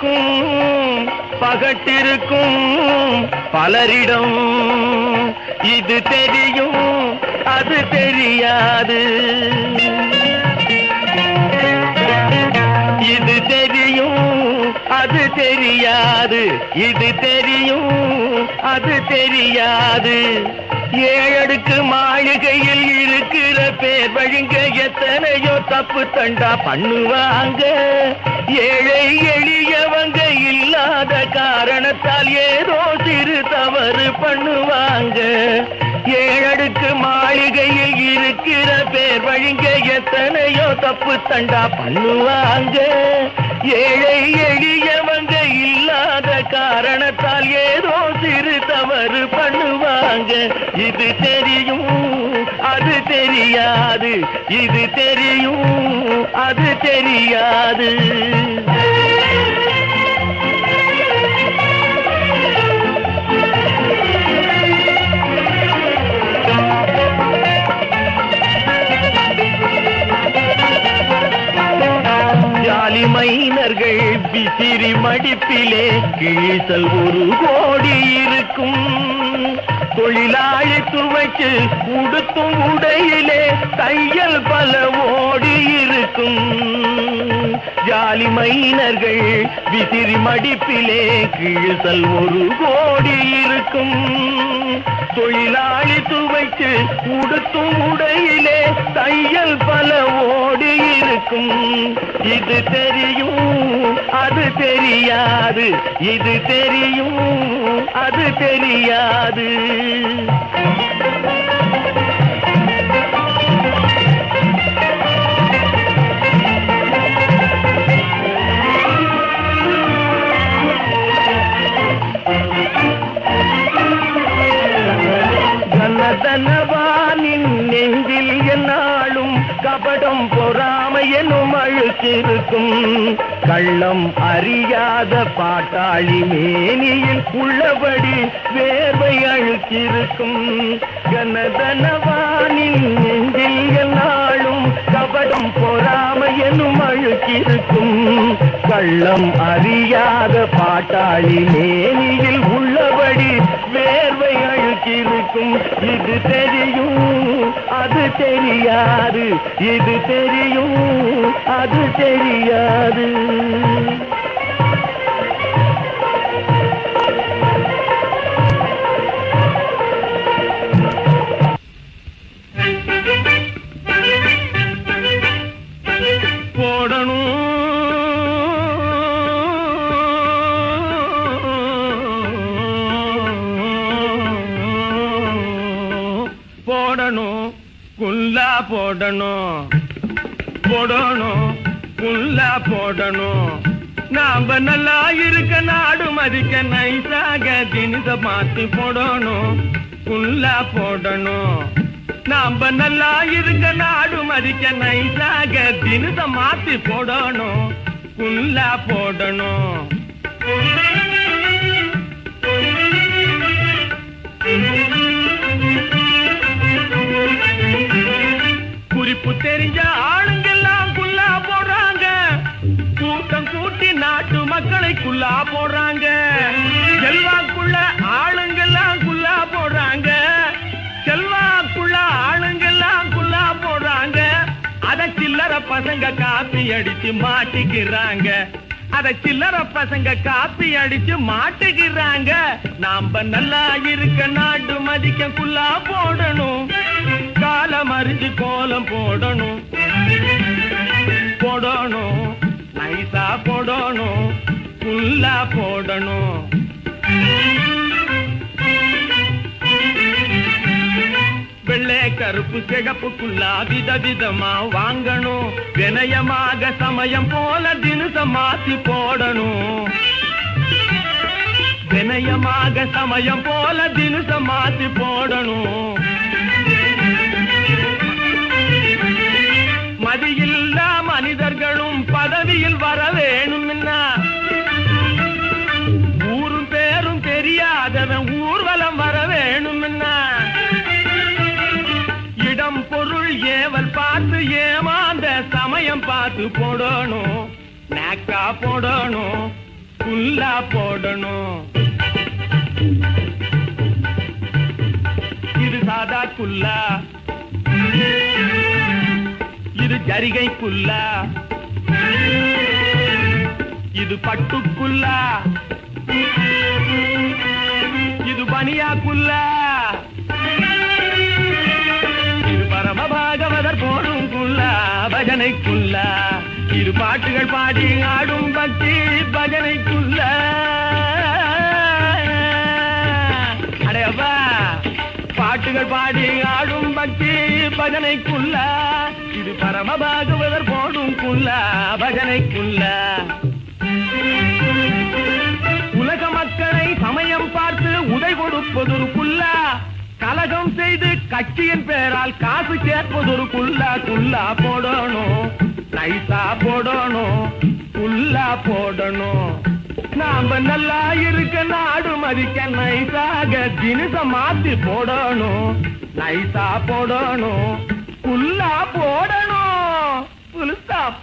இருக்கும் பகட்டிருக்கும் பலரிடம். இது தெரியும் அது தெரியாது, இது தெரியும் அது தெரியாது, இது தெரியும் அது தெரியாது. ஏழடுக்கு மாளிகையில் இருக்கிற பேர் வழிங்க எத்தனையோ தப்பு தண்டா பண்ணுவாங்க. ஏழை எளியவங்க இல்லாத காரணத்தால் ஏதோ சிறு தவறு பண்ணுவாங்க. ஏழடுக்கு மாளிகையில் இருக்கிற பேர் வழிங்க எத்தனையோ தப்பு தண்டா பண்ணுவாங்க. ஏழை எளியவங்க இல்லாத காரணத்தால் ஏதோ சிறு தவறு பண்ணுவாங்க. இது தெரியும் அது தெரியாது, இது தெரியும் அது தெரியாது. மைனர்கள் விசிறி மடிப்பிலே கிழிசல் 1 கோடி இருக்கும். தொழிலாளி துவைச்சு உடுத்தும் உடையிலே தையல் பல ஓடி இருக்கும். ஜாலி மைனர்கள் விசிறி மடிப்பிலே கிழிசல் 1 கோடி இருக்கும். தொழிலாளி துவைச்சு உடுத்தும் உடையிலே தையல் பல ஓடி இருக்கும். இது தெரியும் அது தெரியாது, இது தெரியும் அது தெரியாது. கனதனவானின் நெஞ்சில் என்னாலும் கபடம் பொறாமை எனும் அழுக்கிருக்கும். கள்ளம் அறியாத பாட்டாளி மேனியில் உள்ளபடி வேர்வை அழுக்கிருக்கும். கனதனவானின் நெஞ்சில் என்னாலும் கபடம் பொறாமை எனும் அழுக்கிருக்கும். கள்ளம் அறியாத பாட்டாளி மேனியில் உள்ளபடி வேர்வை அழுக்கிருக்கும். இது தெரியும் அது தெரியாது, இது தெரியும் அது தெரியாது. போடணும் குல்லா போடணும், போடணும் குல்லா போடணும். நாம நல்லா இருக்க நாடு மதிக்க நைசாக தினிச மாத்தி போடணும் குல்லா போடணும். நாம நல்லா இருக்க நாடு மதிக்க நைசாக தினிச மாத்தி போடணும் குல்லா போடணும். குறிப்பு தெரிஞ்ச ஆளுங்கெல்லாம் குல்லா போடுறாங்க. கூட்டம் கூட்டி நாட்டு மக்களை குல்லா போடுறாங்க. செல்வாக்குள்ள ஆளுங்கெல்லாம் குல்லா போடுறாங்க. செல்வாக்குள்ள ஆளுங்கெல்லாம் குல்லா போடுறாங்க. அத சில்லற பசங்க காப்பி அடிச்சு மாட்டிக்கிறாங்க. அத சில்லற பசங்க காப்பி அடிச்சு மாட்டுகிறாங்க. நாம நல்லா இருக்க நாடு மதிக்க குல்லா போடணும். காலம் அறிஞ்சு கோலம் போடணும், போடணும் நைசா போடணும் குல்லா போடணும். வெள்ளை கருப்பு சிகப்புக்குள்ளா விதவிதமா வாங்கணும். வினயமாக சமயம் போல தினச மாத்தி போடணும். வினயமாக சமயம் போல தினச மாத்தி போடணும். மதியில்லா மனிதர்களும் பதவியில் வர வேணும்னா, ஊரும் பேரும் தெரியாதவன் ஊர்வலம் வர வேணும்னா, இடம் பொருள் ஏவல் பார்த்து ஏமாந்த சமயம் பார்த்து போடணும். நாக்கா போடணும் குல்லா போடணும். இது சாதா குல்லா, இது ஜரிகை குல்லா, இது பட்டுக்குல்லா, இது பனியா குல்லா, இது பரம பாகவதர் போடும் குல்லா பஜனை குல்லா, இரு பாட்டுகள் பாடி ஆடும் பக்தி பஜனை குல்லா. அடையப்பா பாட்டுகள் பாடி ஆடும் பக்தி பஜனை குல்லா, இது பரம பாகவதர் போடும் குல்லா பஜனை குல்லா. உலக மக்களை சமயம் பார்த்து உதை கொடுப்பதொரு குல்லா, கலகம் செய்து கட்சியின் பேரால் காசு கேட்பதொரு குல்லா. குல்லா போடணும், நைசா போடணும், குல்லா போடணும். நாம நல்லா இருக்க நாடு மதிக்க நைசாக தினச மாத்தி போடணும், நைசா போடணும், குல்லா போடணும். புல் ஸ்டாப்.